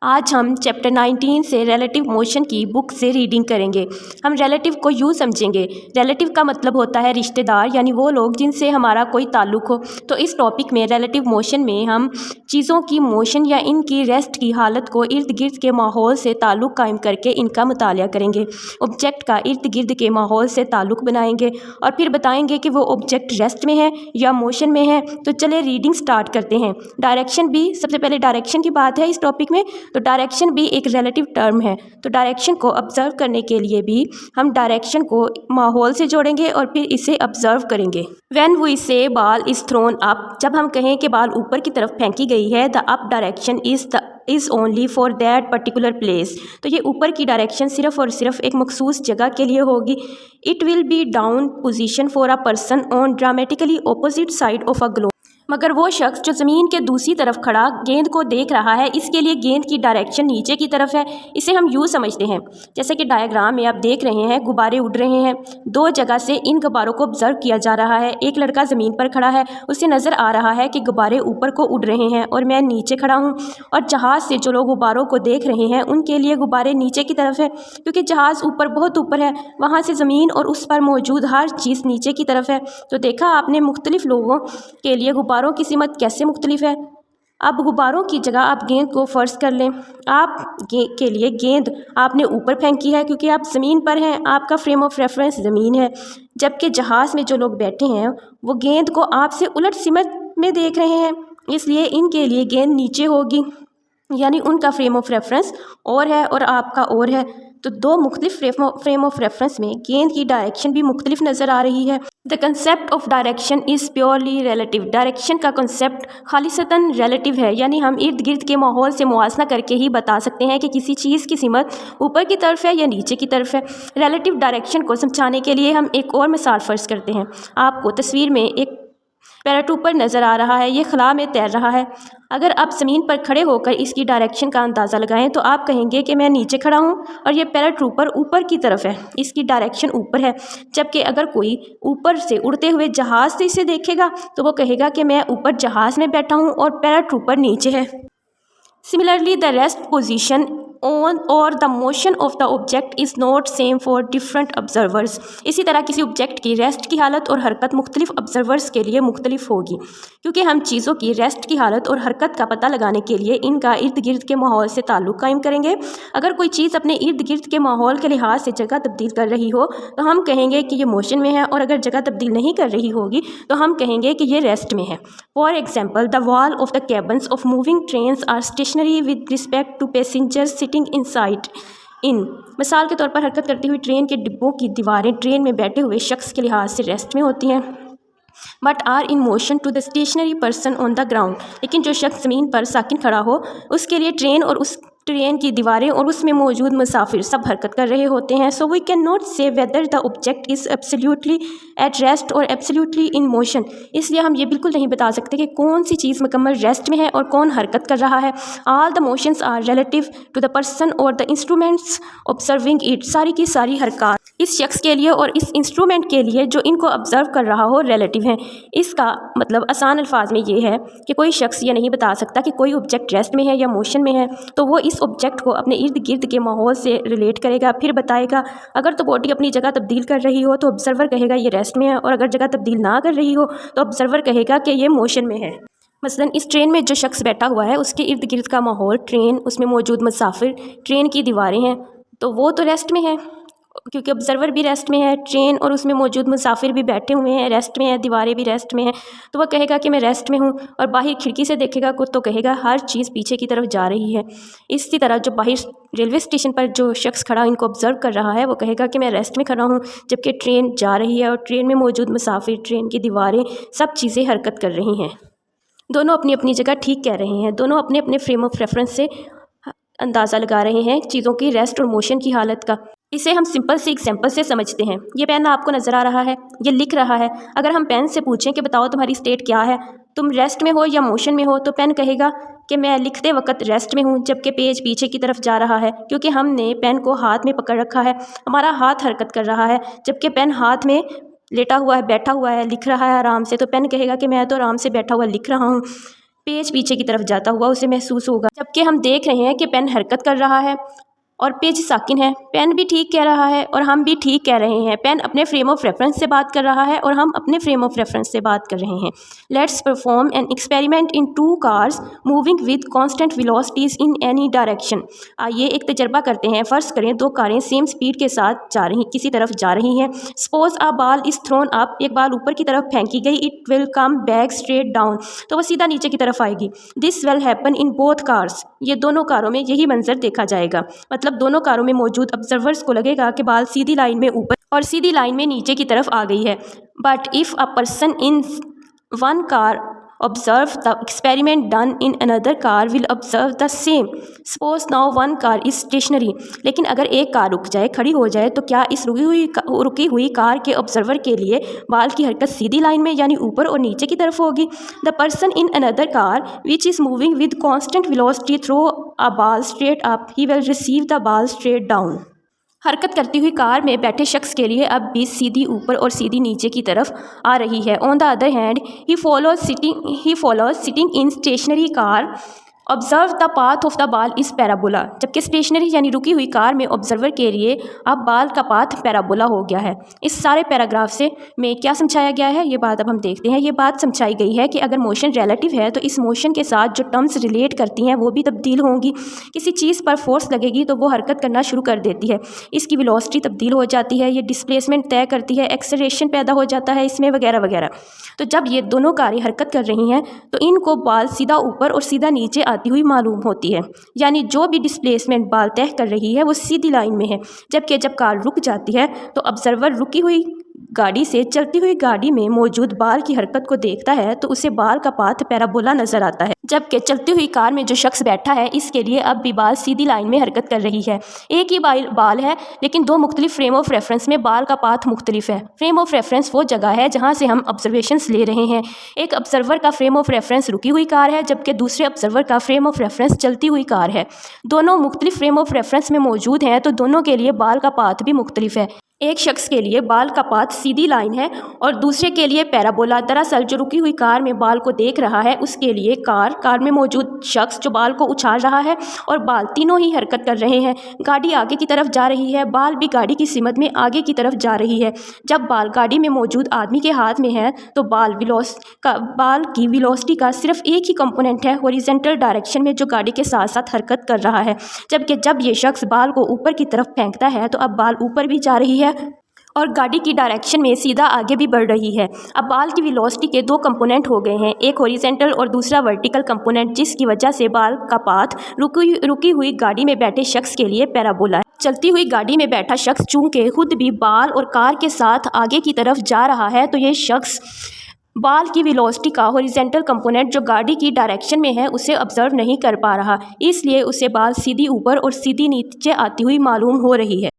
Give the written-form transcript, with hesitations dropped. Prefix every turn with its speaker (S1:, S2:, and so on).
S1: आज हम चैप्टर 19 से रिलेटिव मोशन की बुक से रीडिंग करेंगे। हम रिलेटिव को यूँ समझेंगे। रिलेटिव का मतलब होता है रिश्तेदार, यानी वो लोग जिनसे हमारा कोई ताल्लुक़ हो। तो इस टॉपिक में रिलेटिव मोशन में हम चीज़ों की मोशन या इनकी रेस्ट की हालत को इर्द गिर्द के माहौल से ताल्लुक़ कायम करके इनका मुतालिया करेंगे। ऑब्जेक्ट का इर्द गिर्द के माहौल से ताल्लुक़ बनाएंगे और फिर बताएंगे कि वो ऑब्जेक्ट रेस्ट में है या मोशन में है। तो चले रीडिंग स्टार्ट करते हैं। डायरेक्शन भी, सबसे पहले डायरेक्शन की बात है इस टॉपिक में। तो डायरेक्शन भी एक रिलेटिव टर्म है। तो डायरेक्शन को ऑब्जर्व करने के लिए भी हम डायरेक्शन को माहौल से जोड़ेंगे और फिर इसे ऑब्जर्व करेंगे। व्हेन वी से बॉल इज़ थ्रोन अप, जब हम कहें कि बॉल ऊपर की तरफ फेंकी गई है, the up direction is only for that particular place. तो ये ऊपर की डायरेक्शन सिर्फ और सिर्फ एक मखसूस जगह के लिए होगी। It will be down position for a person on dramatically opposite side of a globe. मगर वो शख्स जो ज़मीन के दूसरी तरफ खड़ा गेंद को देख रहा है, इसके लिए गेंद की डायरेक्शन नीचे की तरफ है। इसे हम यूँ समझते हैं, जैसे कि डायग्राम में आप देख रहे हैं गुब्बारे उड़ रहे हैं। दो जगह से इन गुब्बारों को ऑब्जर्व किया जा रहा है। एक लड़का ज़मीन पर खड़ा है, उसे नज़र आ रहा है कि गुब्बारे ऊपर को उड़ रहे हैं और मैं नीचे खड़ा हूँ। और जहाज़ से जो लोग गुब्बारों को देख रहे हैं उनके लिए गुब्बारे नीचे की तरफ है, क्योंकि जहाज़ ऊपर बहुत ऊपर है, वहाँ से ज़मीन और उस पर मौजूद हर चीज़ नीचे की तरफ है। तो देखा आपने मुख्तलिफ लोगों के लिए गुब्बारों की सीमत कैसे मुख्तलिफ है। अब गुब्बारों की जगह आप गेंद को फ़र्ज कर लें। आप के लिए गेंद आपने ऊपर फेंकी है क्योंकि आप ज़मीन पर हैं, आपका फ्रेम ऑफ रेफरेंस ज़मीन है। जबकि जहाज़ में जो लोग बैठे हैं वो गेंद को आपसे उलट सिमत में देख रहे हैं, इसलिए इनके लिए गेंद नीचे होगी, यानी उनका फ्रेम ऑफ रेफरेंस और है और आपका और है। तो दो मुख्तलिफ फ्रेम ऑफ रेफरेंस में गेंद की डायरेक्शन भी मुख्तलिफ नज़र आ रही है। The concept of direction is purely relative. Direction का कंसेप्ट खालिसतन रिलेटिव है, यानी हम इर्द गिर्द के माहौल से मुआसना करके ही बता सकते हैं कि किसी चीज़ की सिमत ऊपर की तरफ है या नीचे की तरफ है। रिलेटिव डायरेक्शन को समझाने के लिए हम एक और मिसाल फ़र्ज करते हैं। आपको तस्वीर में एक पैराट्रूपर नज़र आ रहा है, ये खला में तैर रहा है। अगर आप ज़मीन पर खड़े होकर इसकी डायरेक्शन का अंदाज़ा लगाएं तो आप कहेंगे कि मैं नीचे खड़ा हूँ और ये पैराट्रूपर ऊपर की तरफ है, इसकी डायरेक्शन ऊपर है। जबकि अगर कोई ऊपर से उड़ते हुए जहाज़ से इसे देखेगा तो वो कहेगा कि मैं ऊपर जहाज़ में बैठा हूँ और पैराट्रूपर नीचे है। Similarly the rest position on or the motion of the object is not same for different observers. इसी तरह किसी ऑब्जेक्ट की रेस्ट की हालत और हरकत मुख्तलिफ ऑब्जर्वर्स के लिए मुख्तलिफ होगी, क्योंकि हम चीज़ों की रेस्ट की हालत और हरकत का पता लगाने के लिए इनका इर्द गिर्द के माहौल से ताल्लुक़ कायम करेंगे। अगर कोई चीज़ अपने इर्द गिर्द के माहौल के लिहाज से जगह तब्दील कर रही हो तो हम कहेंगे कि ये मोशन में है, और अगर जगह तब्दील नहीं कर रही होगी तो हम कहेंगे कि ये रेस्ट में है। For example, the wall of the cabins of moving trains are stationary with respect to passengers sitting inside in. मिसाल के तौर पर हरकत करती हुई ट्रेन के डिब्बों की दीवारें ट्रेन में बैठे हुए शख्स के लिहाज से रेस्ट में होती हैं, but are in motion to the stationary person on the ground. लेकिन जो शख्स ज़मीन पर साकिन खड़ा हो उसके लिए ट्रेन और उस ट्रेन की दीवारें और उसमें मौजूद मुसाफिर सब हरकत कर रहे होते हैं। सो वी कैन नॉट से whether the object is absolutely at rest और एब्सोल्युटली इन मोशन। इसलिए हम ये बिल्कुल नहीं बता सकते कि कौन सी चीज़ मुकम्मल रेस्ट में है और कौन हरकत कर रहा है। All the motions are relative to the person और द इंस्ट्रूमेंट्स ऑब्जर्विंग इट। सारी की सारी हरकत इस शख्स के लिए और इस इंस्ट्रूमेंट के लिए जो इनको ऑब्जर्व कर रहा हो रिलेटिव हैं। इसका मतलब आसान अल्फाज में ये है कि कोई शख्स ये नहीं बता सकता कि कोई ऑब्जेक्ट रेस्ट में है या मोशन में है, तो वो इस ऑब्जेक्ट को अपने इर्द गिर्द के माहौल से रिलेट करेगा, फिर बताएगा। अगर तो बॉडी अपनी जगह तब्दील कर रही हो तो ऑब्जर्वर कहेगा ये रेस्ट में है, और अगर जगह तब्दील ना कर रही हो तो ऑब्जर्वर कहेगा कि ये मोशन में है। मसलन इस ट्रेन में जो शख्स बैठा हुआ है उसके इर्द गिर्द का माहौल, ट्रेन, उसमें मौजूद मुसाफिर, ट्रेन की दीवारें हैं, तो वो तो रेस्ट में है क्योंकि ऑब्जर्वर भी रेस्ट में है, ट्रेन और उसमें मौजूद मुसाफिर भी बैठे हुए हैं, रेस्ट में है, दीवारें भी रेस्ट में हैं। तो वह कहेगा कि मैं रेस्ट में हूँ, और बाहर खिड़की से देखेगा को तो कहेगा हर चीज़ पीछे की तरफ जा रही है। इसी तरह जो बाहर रेलवे स्टेशन पर जो शख्स खड़ा इनको ऑब्जर्व कर रहा है वो कहेगा कि मैं रेस्ट में खड़ा हूँ, जबकि ट्रेन जा रही है और ट्रेन में मौजूद मुसाफिर, ट्रेन की दीवारें, सब चीज़ें हरकत कर रही हैं। दोनों अपनी अपनी जगह ठीक कह रहे हैं, दोनों अपने अपने फ्रेम ऑफ रेफरेंस से अंदाज़ा लगा रहे हैं चीज़ों की रेस्ट और मोशन की हालत का। इसे हम सिंपल से एग्जांपल से समझते हैं। ये पेन आपको नज़र आ रहा है, ये लिख रहा है। अगर हम पेन से पूछें कि बताओ तुम्हारी स्टेट क्या है, तुम रेस्ट में हो या मोशन में हो, तो पेन कहेगा कि मैं लिखते वक्त रेस्ट में हूँ, जबकि पेज पीछे की तरफ जा रहा है क्योंकि हमने पेन को हाथ में पकड़ रखा है, हमारा हाथ हरकत कर रहा है, जबकि पेन हाथ में लेटा हुआ है, बैठा हुआ है, लिख रहा है आराम से। तो पेन कहेगा कि मैं तो आराम से बैठा हुआ लिख रहा हूँ। पेज पीछे की तरफ जाता हुआ उसे महसूस होगा। जबकि हम देख रहे हैं कि पेन हरकत कर रहा है और पेज साकिन है। पेन भी ठीक कह रहा है और हम भी ठीक कह रहे हैं। पेन अपने फ्रेम ऑफ रेफरेंस से बात कर रहा है और हम अपने फ्रेम ऑफ रेफरेंस से बात कर रहे हैं। Let's perform an experiment in two cars moving with constant velocities in any direction. आइए एक तजर्बा करते हैं। फ़र्ज़ करें दो कारें सेम स्पीड के साथ किसी तरफ जा रही हैं। Suppose a ball is throne up, एक बाल ऊपर की तरफ फेंकी गई। It will come back straight down, तो वह सीधा नीचे की तरफ आएगी। This will happen in both cars, ये दोनों कारों में यही मंजर देखा जाएगा। मतलब दोनों कारों में मौजूद ऑब्जर्वर्स को लगेगा कि बाल सीधी लाइन में ऊपर और सीधी लाइन में नीचे की तरफ आ गई है। But if a person in one car observe the experiment done in another car will observe the same. Suppose now one car is stationary. लेकिन अगर एक कार रुक जाए, खड़ी हो जाए, तो क्या इस रुकी हुई कार के ऑब्जर्वर के लिए बाल की हरकत सीधी लाइन में यानी ऊपर और नीचे की तरफ होगी? The person in another car which is moving with constant velocity throw a ball straight up, he will receive the ball straight down. हरकत करती हुई कार में बैठे शख्स के लिए अब भी सीधी ऊपर और सीधी नीचे की तरफ आ रही है। On the other hand he follows sitting in stationary car observe the path of the ball is parabola. जबकि स्टेशनरी यानी रुकी हुई कार में ऑब्जर्वर के लिए अब बाल का पाथ पैराबोला हो गया है। इस सारे पैराग्राफ से में क्या समझाया गया है, ये बात अब हम देखते हैं। ये बात समझाई गई है कि अगर मोशन रिलेटिव है तो इस मोशन के साथ जो टर्म्स रिलेट करती हैं वो भी तब्दील होंगी। किसी चीज़ पर फोर्स लगेगी तो वो हरकत करना शुरू कर देती है, इसकी वेलोसिटी तब्दील हो जाती है, ये डिस्प्लेसमेंट तय करती है, एक्सेलरेशन पैदा हो जाता है इसमें, वगैरह वगैरह। तो जब ये दोनों कारें हरकत कर रही हैं तो इनको बाल सीधा ऊपर और सीधा नीचे आती हुई मालूम होती है, यानी जो भी डिस्प्लेसमेंट बाल तय कर रही है वो सीधी लाइन में है। जबकि जब कार रुक जाती है तो ऑब्जर्वर रुकी हुई गाड़ी से चलती हुई गाड़ी में मौजूद बाल की हरकत को देखता है तो उसे बाल का पाथ पैराबोला नजर आता है। जबकि चलती हुई कार में जो शख्स बैठा है इसके लिए अब भी बाल सीधी लाइन में हरकत कर रही है। एक ही बाल है लेकिन दो मुख्तलिफ फ्रेम ऑफ रेफरेंस में बाल का पाथ मुख्तलिफ है। फ्रेम ऑफ रेफरेंस वो जगह है जहाँ से हम ऑब्जर्वेशंस ले रहे हैं। एक ऑब्जर्वर का फ्रेम ऑफ रेफरेंस रुकी हुई कार है जबकि दूसरे ऑब्जर्वर का फ्रेम ऑफ रेफरेंस चलती हुई कार है। दोनों मुख्तलिफ फ्रेम ऑफ रेफरेंस में मौजूद हैं तो दोनों के लिए बाल का पाथ भी मुख्तलिफ है। एक शख्स के लिए बाल का पाथ सीधी लाइन है और दूसरे के लिए पैराबोला। दरअसल जो रुकी हुई कार में बाल को देख रहा है उसके लिए कार में मौजूद शख्स जो बाल को उछाल रहा है और बाल तीनों ही हरकत कर रहे हैं। गाड़ी आगे की तरफ जा रही है, बाल भी गाड़ी की सिमत में आगे की तरफ जा रही है। जब बाल गाड़ी में मौजूद आदमी के हाथ में है तो बाल की वेलोसिटी का सिर्फ एक ही कंपोनेंट है हॉरिजॉन्टल डायरेक्शन में जो गाड़ी के साथ साथ हरकत कर रहा है। जबकि जब ये शख्स बाल को ऊपर की तरफ फेंकता है तो अब बाल ऊपर भी जा रही है और गाड़ी की डायरेक्शन में सीधा आगे भी बढ़ रही है। अब बाल की वेलोसिटी के दो कंपोनेंट हो गए हैं, एक हॉरिजॉन्टल और दूसरा वर्टिकल कंपोनेंट, जिसकी वजह से बाल का पाथ रुकी हुई गाड़ी में बैठे शख्स के लिए पैराबोला है। चलती हुई गाड़ी में बैठा शख्स चूंकि खुद भी बाल और कार के साथ आगे की तरफ जा रहा है तो ये शख्स बाल की वेलोसिटी का हॉरिजॉन्टल कंपोनेंट जो गाड़ी की डायरेक्शन में है उसे ऑब्जर्व नहीं कर पा रहा, इसलिए उसे बाल सीधी ऊपर और सीधी नीचे आती हुई मालूम हो रही है।